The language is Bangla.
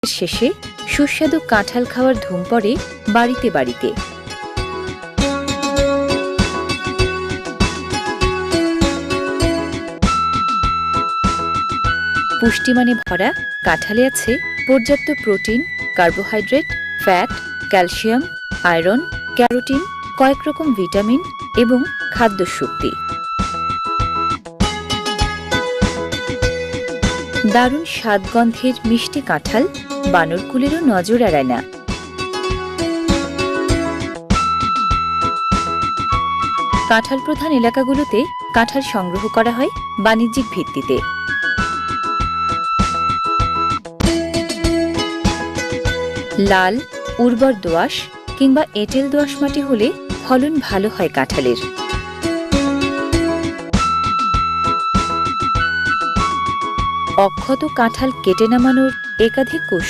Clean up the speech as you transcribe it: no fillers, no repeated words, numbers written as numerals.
শেষে সুস্বাদু কাঁঠাল খাওয়ার ধুম পড়ে বাড়িতে বাড়িতে। পুষ্টিমানে ভরা কাঁঠালে আছে পর্যাপ্ত protein, carbohydrate, fat, calcium, iron, carotene, কয়েক রকম ভিটামিন এবং খাদ্য শক্তি। দারুণ স্বাদগন্ধের মিষ্টি কাঁঠাল বানরকুলেরও নজর এড়ায় না। কাঁঠাল প্রধান এলাকাগুলোতে কাঁঠাল সংগ্রহ করা হয় বাণিজ্যিক ভিত্তিতে। লাল, উর্বর দোআঁশ কিংবা এঁটেল দোআঁশ মাটি হলে ফলন ভালো হয় কাঁঠালের। অক্ষত কাঁঠাল কেটে নামানোর একাধিক কৌশল